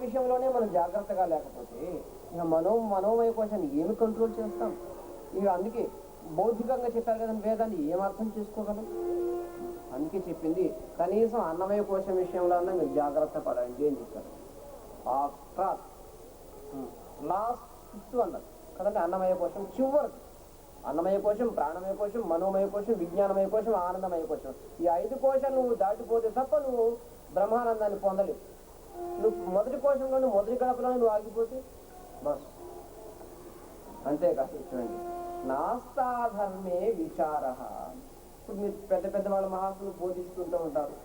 విషయంలోనే మనం జాగ్రత్తగా లేకపోతే ఇక మనోమయ కోశాన్ని ఏమి కంట్రోల్ చేస్తాం? ఇక అందుకే బౌద్ధికంగా చెప్పారు కదండి, వేదాన్ని ఏం అర్థం చేసుకోగలం? అందుకే చెప్పింది కనీసం అన్నమయ కోశం విషయంలో అన్నా మీరు జాగ్రత్త పడండి అని చెప్పారు. ఆఫ్టర్ లాస్ట్ ఫిఫ్త్ అన్నది కదండి అన్నమయ కోశం చివరిది. అన్నమయ కోశం, ప్రాణమయ కోశం, మనోమయ కోశం, విజ్ఞానమయ కోశం, ఆనందమయ కోశం. ఈ 5 కోశాలు నువ్వు దాటిపోతే తప్ప నువ్వు బ్రహ్మానందాన్ని పొందలేవు. నువ్వు మొదటి కోశంలో మొదటి గడపలో నువ్వు ఆగిపోతే బస్ అంతేకాదు. చూడండి, నాస్తాధర్మే విచార. ఇప్పుడు మీరు పెద్ద పెద్ద వాళ్ళ మహాత్ములు బోధిస్తుంటూ ఉంటారు.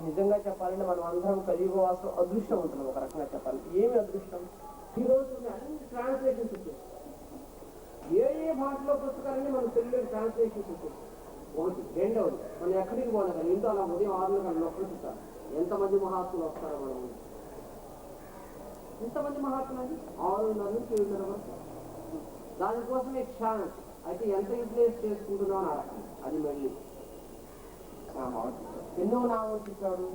నిజంగా చెప్పాలంటే మనం అందరం కలియుగవాసులు అదృష్టం ఉంటున్నాం. ఒక రకంగా చెప్పాలి, ఏమి అదృష్టం? ఈ రోజు అన్ని ట్రాన్స్లేషన్స్ వచ్చేస్తాయి. ఏ భాషలో పుస్తకాలని మనం తెలుగులో ట్రాన్స్లేషన్స్ వచ్చేస్తాయి. ఒకటి. రెండవది, మనం ఎక్కడికి పోవాలి కదా, ఇంట్లో అలా ఉదయం 6 గంటల చూస్తారు ఎంతమంది మహాత్ములు వస్తారో మనం. ఎంతమంది మహాత్ములు అండి? 6:30 నుంచి 7:30 వరకు. దానికోసమే ఛాన్స్ అయితే ఎంత యూటిలైజ్ చేసుకుంటున్నాం అని అడగండి. అది మళ్ళీ ఎన్నో నామం చెప్పాడు.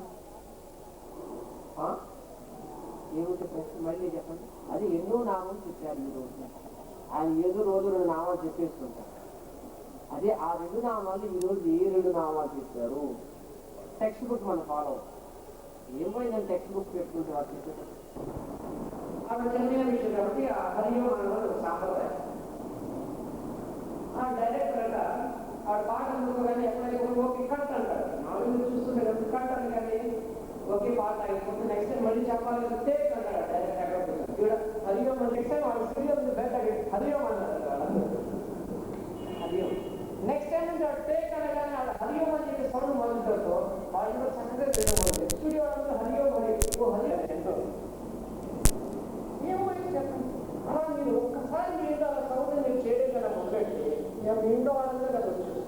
ఏమిటి ప్రశ్న మళ్ళీ చెప్పండి. అది ఎన్నో నామం చెప్పారు ఈ రోజు. ఆయన ఏదో రోజు 2 నామాలు చెప్పేస్తుంటారు. అదే ఆ 2 నామాలు ఈ రోజు ఏ 2 నామాలు చెప్పారు? టెక్స్ట్ బుక్ మనం ఫాలో ఏమైందని టెక్స్ట్ బుక్ పెట్టుకుంటే వాళ్ళు చెప్పారు. అక్కడ తెలియని విషయం కాబట్టి ఆ హరియో అన్నది సాంప్రదాయం. ఆ డైరెక్టర్ అంట ఆవిడ పాట అందుకోగానే ఎప్పుడైతే ఓకే కట్ అంటారు. మామూలు చూస్తుంటే కట్ అని కానీ ఓకే పాట అయిపోతే నెక్స్ట్ టైం మళ్ళీ చెప్పాలి టేక్ అంటారు డైరెక్టర్. ఇక్కడ హరియో నెక్స్ట్ టైం వాళ్ళు స్టూడియో బెట్ హరియో అన్నారు. హరియో నెక్స్ట్ టైం నుంచి టేక్ అనగానే హరియో అని చెప్పి సౌండ్ మొదలుతో వాళ్ళు కూడా చక్కగా వెళ్ళబోతుంది. స్టూడియో వాళ్ళంతా హరియో మరి హరియో ఎంతో ఏమైంది చెప్పండి. అలా మీరు ఒక్కసారి మీరు ఆ సౌండ్ మీరు చేయడం కదా మొదలెట్టి మీ ఇంట్లో వాళ్ళంతా కదా వచ్చేస్తుంది.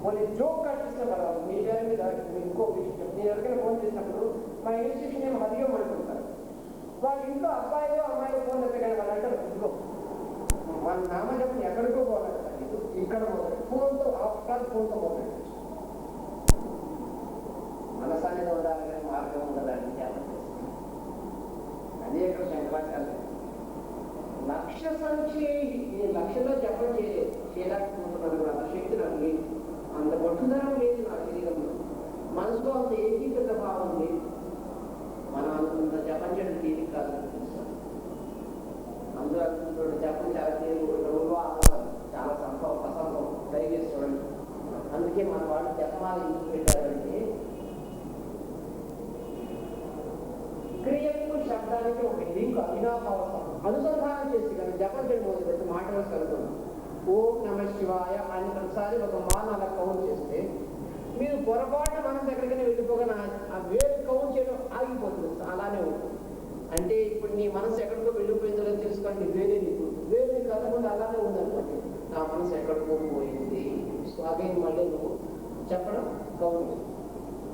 మళ్ళీ జోక్ కట్టిస్తే కదా మీ పేరు మీద ఇంకో విషయం. నేను ఎవరికైనా ఫోన్ చేసినప్పుడు మా ఇన్స్టిట్యూషన్ ఏమో హరియో అనుకుంటారు. వాళ్ళ ఇంట్లో అబ్బాయిలో అమ్మాయిలో ఫోన్ ఎత్తగానే వాళ్ళు అంటారు ఇదిగో వాళ్ళ నామ చెప్పి ఎక్కడికో పోవాలి ఇక్కడ పోతాడు ఫోన్తో ఆఫ్టర్ ఫోన్తో పోతాడు. మనసాన్ని ఉండాలి కానీ మార్గం ఉండదని ధ్యానం చేస్తుంది. అనేక శంకరాచార్య లక్ష్య సంఖ్య ఈ లక్ష్యంలో జపం చేయలేదు. చేయలేకపోతున్నాను కూడా అంత శక్తి నాకు లేదు, అంత పట్టుదనం లేదు నా శరీరంలో. మనసులో అంత ఏకీకృత భావం లేదు. మనం అనుకున్న జపం చేయడం తేలిక కాదు అనిపిస్తుంది. అందరూ అనుకుంటున్న జపం చాలా తేలిక, చాలా సంభవం అసంభవం దయచేసుకోండి. అందుకే మన వాళ్ళు జపమాల ఎందుకు పెట్టారంటే క్రియకు శబ్దానికి ఒక లింక్ అవినాభావం అనుసంధానం చేసి కానీ జపం చేయడం మొదలు పెట్టి మాట కలుగుతున్నాం. ఓం నమ శివాయ అని ప్రతిసారి ఒక మాన అలా కౌంట్ చేస్తే మీరు పొరపాటు మనసు ఎక్కడికైనా వెళ్ళిపోగానే ఆ వేరు కౌంట్ చేయడం ఆగిపోతుంది. అలానే ఉంటుంది. అంటే ఇప్పుడు నీ మనసు ఎక్కడికో వెళ్ళిపోయిందో తెలుసుకోండి. వేరే నీకు వేరు నీకు కలగకుండా అలానే ఉందనుకోండి. నా మనసు ఎక్కడికో పోయింది. సో అగైన్ మళ్ళీ నువ్వు చెప్పడం కౌంట్.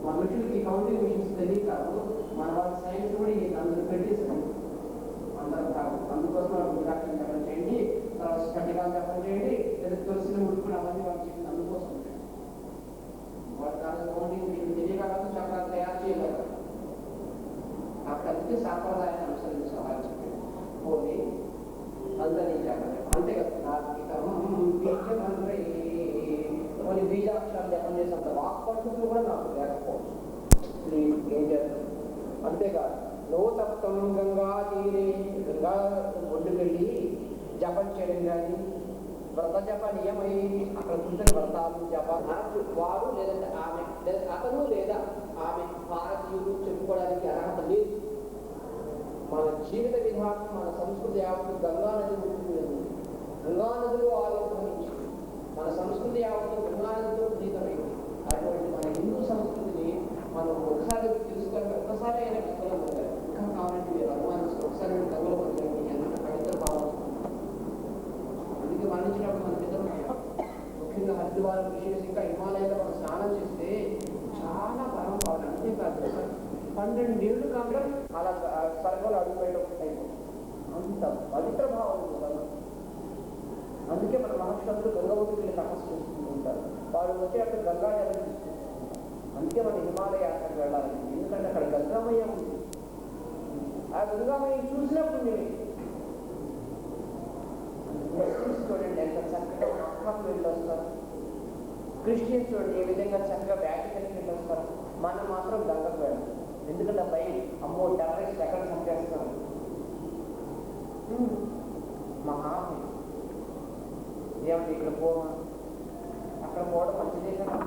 మనుషులకి కౌంటింగ్ మిషన్స్ తెలియదు కాదు. మన వాళ్ళ సైన్స్ కూడా ఈ అందరూ పెట్టేసాం. అందరం కాదు. అందుకోసం రుద్రాక్షం జపం చేయండి, తర్వాత స్ఫటికాలు జపం చేయండి, లేదా తులసిని ముడుకుని అవన్నీ వాళ్ళు చెప్పింది అందుకోసం ఉంటాయి. వాటి కాదు కౌంటింగ్ మిషన్ తెలియక కాదు చక్రాలు తయారు చేయగలరు. అక్కడికి సాంప్రదాయాన్ని అనుసరించాలని చెప్పి పోనీ అందరినీ చెప్పండి. అంతే కదా కొన్ని బీజాక్షరాలు జపం చేసినంత వాక్ పద్ధతులు కూడా నాకు లేకపోవచ్చు. ఏం చేస్తాను? అంతేకాదు నువ్వు తప్తం గంగా తీరే గంగా ఒడ్డుకెళ్ళి జపం చేయడం కానీ వ్రత జప నియమై అక్కడ కూర్చొని వ్రతాలు జప వారు లేదంటే ఆమె లేదా అతను లేదా ఆమె భారతీయులు చెప్పుకోవడానికి అర్హత లేదు. మన జీవిత విధానం మన సంస్కృతి యావత్తు గంగానది ఉంటుంది. గంగానదిలో ఆవిర్భవించి మన సంస్కృతి యావత్తు గంగానదితో జీతమైంది. అటువంటి మన హిందూ సంస్కృతిని మనం ఒకసారి తెలుసుకొని ఒక్కసారి అయినా పుస్తకం పొందాలి. ఇంకా కావాలంటే మీరు అనుమానిస్తారు. ఒకసారి గంగలో పొందండి ఎంత పవిత్ర భావం. అందుకే మరణించినప్పుడు మన పిల్లలు ముఖ్యంగా హరిద్వారం విశేష ఇంకా హిమాలయాల్లో మనం స్నానం చేస్తే చాలా పరం కావాలి. అంతేకాదు 12 ఏళ్ళు కాగా అలా స్వర్గంలో అడుగుపోయేటప్పుడు అయిపోతుంది. అంత పవిత్ర భావం ఉంటుంది. అందుకే మన మహారాష్ట్రంలో గంగా ఒడ్డుకి తపస్సు చేసుకుంటూ ఉంటారు. వాళ్ళు వచ్చి అక్కడ గంగా జలం తీసుకుంటారు. అందుకే మన హిమాలయ యాత్రకు వెళ్ళాలి. ఎందుకంటే అక్కడ గంగామయ్య ఉంది. ఆ గంగామయ్య చూసినప్పుడు నేను ముస్లిమ్స్ చూడండి ఎంత చక్కగా మక్కాకు వెళ్ళొస్తారు, క్రిస్టియన్స్ చూడండి ఏ విధంగా చక్కగా వ్యాటికన్కి వెళ్ళొస్తారు. మనం మాత్రం గంగకు వెళ్ళాం. ఎందుకంటే భయం, అమ్మో టెర్రరిస్ట్ ఎక్కడ చంపేస్తారు. మా హామీ ఏమంటే ఇక్కడ పోవా, అక్కడ పోవడం మంచిదే కదా.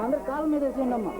అందరు కాలు మీద వేసేయండి అమ్మా.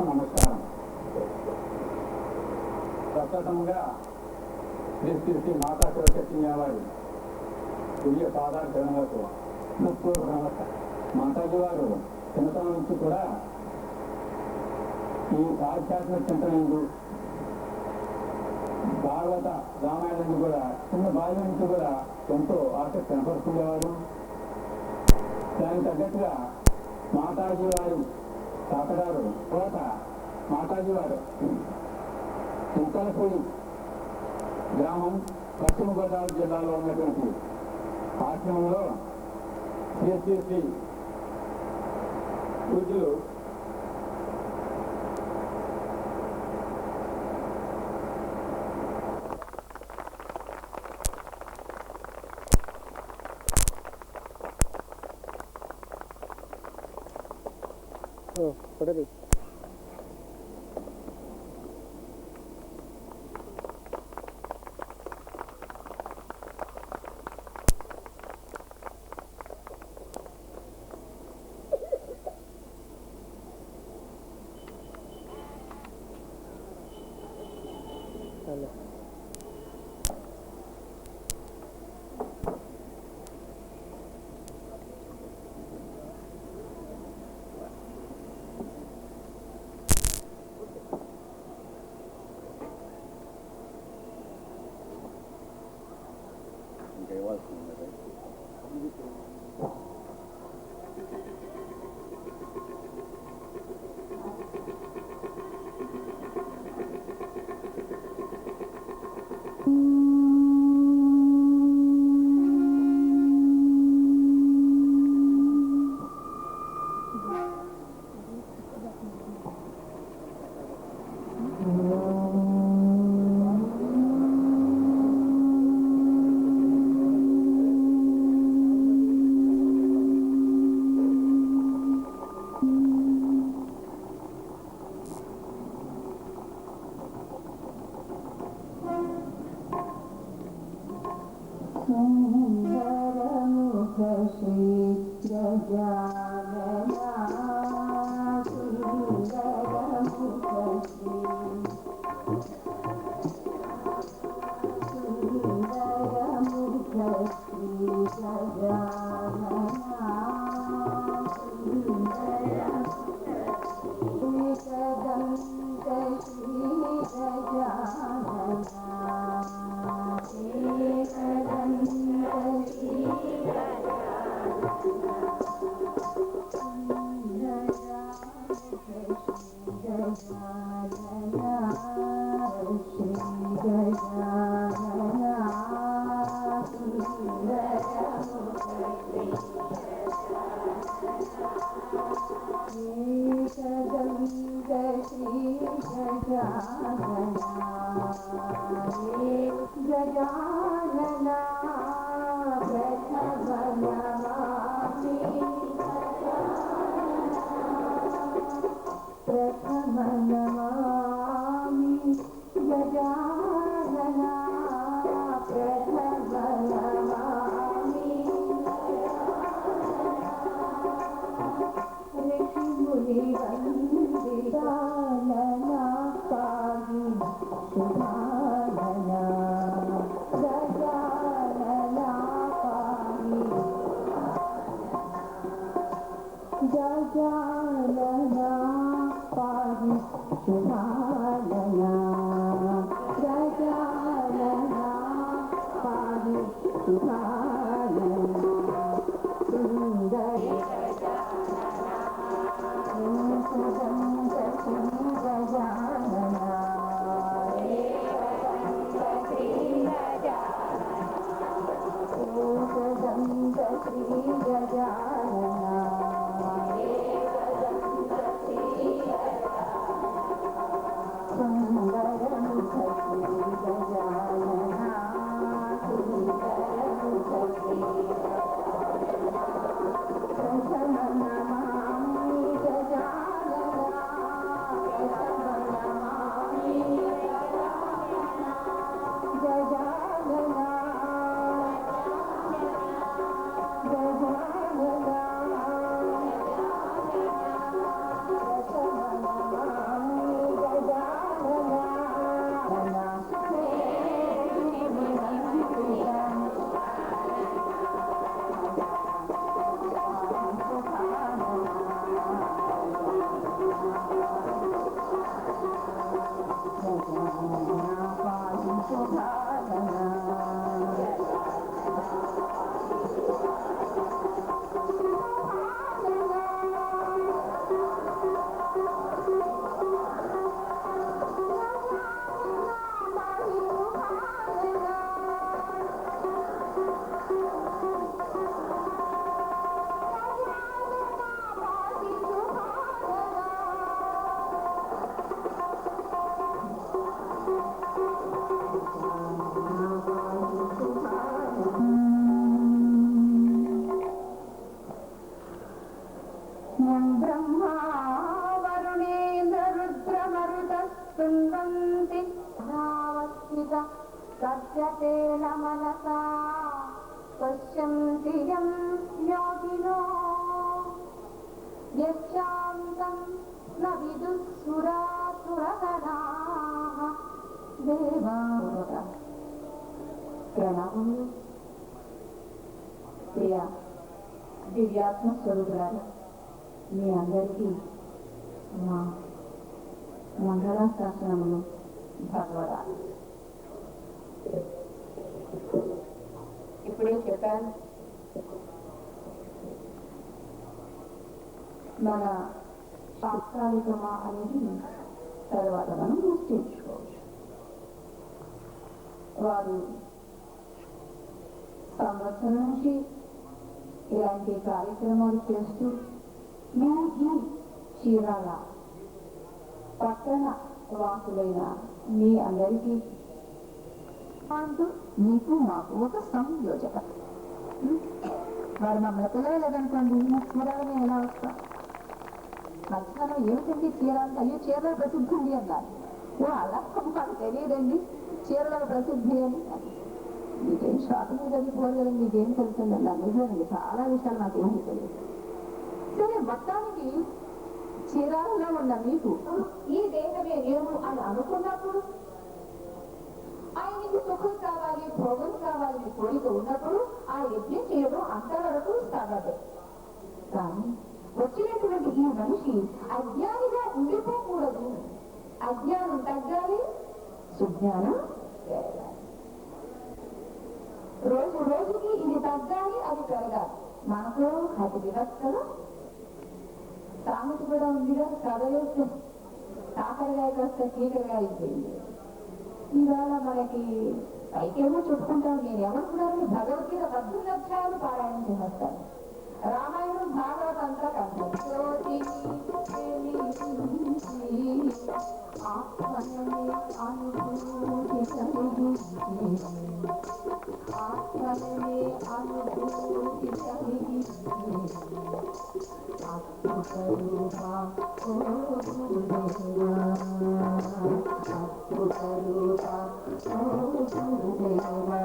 నమస్కారం. ప్రప్రథమంగా శ్రీ మాతా శివశక్తి వారి దివ్య పాదార్థనలకు నమస్కారం. మాతాజీ వారు చిన్నతనం నుంచి కూడా ఈ ఆధ్యాత్మిక చింతనందు భాగవత రామాయణాన్ని కూడా చిన్న బాల్యం నుంచి కూడా ఎంతో ఆసక్తి కనపరుచుకునేవారు. దానికి తగ్గట్టుగా మాతాజీ వారు తాతగారు తర్వాత మాతాజీ వారు చింతలపూడి గ్రామం పశ్చిమ గోదావరి జిల్లాలో ఉన్నటువంటి ఆశ్రమంలో శ్రీ పూజలు కొట్టది Sundara బ్రహ్మా వరుణేంద్ర రుద్రమరుతస్పృందంతి భావస్థిత సత్యతేన మనసా పశ్యంతి యం యోగినో యశాంతం న విదుఃసురాసురగణాః దేవాః. ప్రణామములు. ప్రియ దివ్యాత్మ స్వరూపులారా, మీ అందరికీ మా మంగళాశాసనములు భగవదాలు. ఇప్పుడే చెప్పాను, మన తాత్కాలికమా అనేది తర్వాత మనం నిశ్చయించుకోవచ్చు. వారు సంవత్సరం నుంచి ఇలాంటి కార్యక్రమాలు చేస్తూ మీ ఈ చీరాల పట్టణ వాసులైన మీ అందరికీ అంటూ మీకు మాకు ఒక సంయోజక. వారు మమ్మల్ని పిలవలేదనుకోండి, మా చీరాలని ఎలా వస్తాం? మధ్యాహ్నం ఏమిటండి చీరాలు? అయ్యో చీరల ప్రసిద్ధి ఉంది అన్నారు. ఓ అలా మాకు తెలియదండి చీరల ప్రసిద్ధి అని. మీకేం షాపింగ్ చదివిపోరు కదండి, మీకేం తెలుస్తుందండి? అందుకేనండి చాలా విషయాలు నాకేమీ తెలియదు. సరే, మొత్తానికి చీరాలలో ఉన్న మీకు ఈ దేహమే నేను అని అనుకున్నప్పుడు, ఆయనకి సుఖం కావాలి, భోగం కావాలని కోరిక ఉన్నప్పుడు ఆ యజ్ఞం చేయడం అంతవరకు సాగదు. కానీ వచ్చినటువంటి ఈ మనిషి అజ్ఞానిగా ఉండిపోకూడదు. అజ్ఞానం తగ్గాలి, సుజ్ఞానం పెరగాలి. రోజు రోజుకి ఇది తగ్గాలి, అది పెరగాలి. మనకు అది వివక్షలో సామెత కూడా ఉందిగా, కథ వేస్తే కాకరకాయ వస్తే కీకరగా అయిపోయింది. ఇవాళ మనకి పైకేమో చెప్పుకుంటాం, నేను ఎవరుకున్నారని భగవద్గీత 18 అధ్యాయాలు పారాయణం చేస్తాను. రామాయణం భాగవతం అంతా కంటారు. ఆత్మనే అనుభూతి కలిగి అద్భుతరూపా ఓ గురుదేవా, అద్భుతరూపా ఓ గురుదేవా.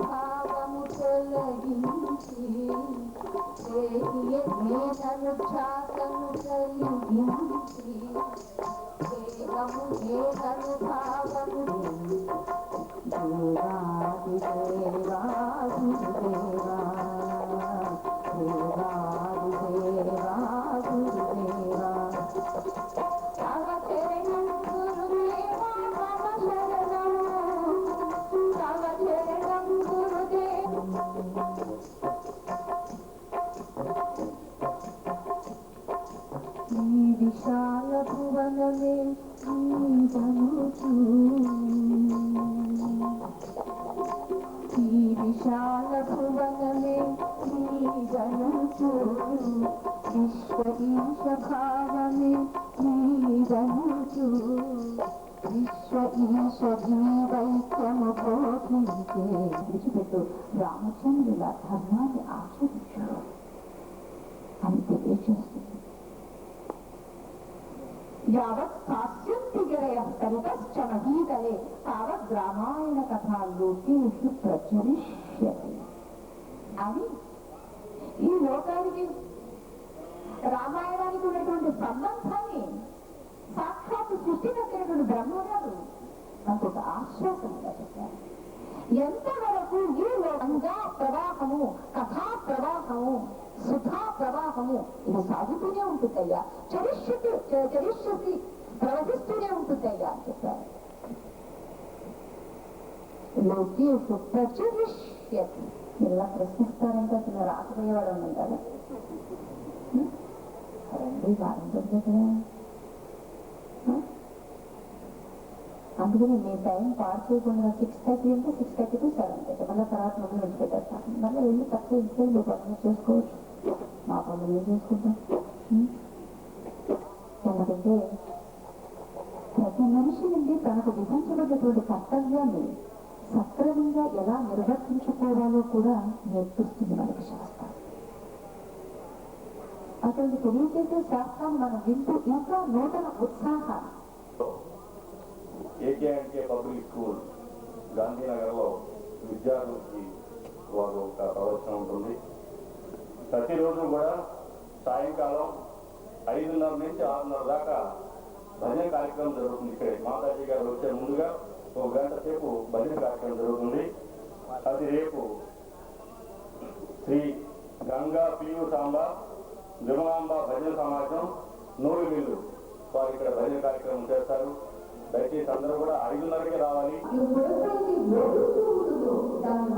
భావము తొలగించి ఛాసము కలిగించి దేహము ఏదను భావము దేవాది దేవా గురుదేవా, దేవాది దేవా గురుదేవా. విశాల భువనమే ఈ విశాల భువనమే జనుచు విశ్వ ఈశ భావమే జనుచు విశ్వ ఈశ జీవైక్యము బోధించే. విడిచిపెట్టు, రామచంద్రుల ధర్మాన్ని ఆచరించు అని తెలియజేస్తుంది. యావత్ హాస్యంతి గిరయః కవితశ్చ మహీతలే తావద్ రామాయణ కథాలోకేషు ప్రచురిష్యతి అని ఈ లోకానికి రామాయణానికి ఉన్నటువంటి సంబంధాన్ని సాక్షాత్ సృష్టికర్తైనటువంటి బ్రహ్మగారు నాకు ఒక ఆశ్వాసంగా చెప్పారు. ఎంతవరకు ఈ లోకంగా ప్రవాహము, కథా ప్రవాహము, సుధా ప్రవాహము ఇది సాగుతూనే ఉంటుందయ్యా, చరిష్యతి ప్రవహిస్తూనే ఉంటుందయ్యా అని చెప్పారు. లోకేషు ప్రచురిష్యతి. ఇలా ప్రశ్నిస్తారంటే అసలు రాకపోయేవాడు ఉంటారు. రండి బాగుంటుంది కదా. అందుకని మీ టైం పాస్ చేయకుండా 6:30 అంటే 6:30 to 7:30 మళ్ళీ తర్వాత మొదలు విడిచిపెట్టేస్తాను. మళ్ళీ వెళ్ళి తక్కువ ఇంట్లో పనులు చేసుకోవచ్చు. మా పనులు ఏం చేసుకుంటాం? ఎందుకంటే ప్రతి మనిషి నుండి తనకు విధించబడినటువంటి కర్తవ్యాన్ని సక్రమంగా ఎలా నిర్వర్తించుకోవాలో కూడా నేర్పిస్తుంది మనకి శాస్త్రం. అటువంటి తెలియజేసే శాస్త్రాన్ని మనం వింటూ ఇంకా నూతన ఉత్సాహాన్ని ఏకేఎన్కే పబ్లిక్ స్కూల్ గాంధీనగర్లో విద్యార్థులకి వారు ఒక ప్రదర్శన ఉంటుంది. ప్రతిరోజు కూడా సాయంకాలం 5:30 నుంచి 6:30 దాకా భజన కార్యక్రమం జరుగుతుంది. ఇక్కడే మాతాజీ గారు వచ్చే ముందుగా 1 గంట సేపు భజన కార్యక్రమం జరుగుతుంది. అది రేపు శ్రీ గంగా పియు సాంబ విమలాంబ భజన సమాజం నూరుమిల్లు వారు ఇక్కడ భజన కార్యక్రమం చేస్తారు. దయచేసి అందరూ కూడా 5:30కి రావాలి. దాన్ని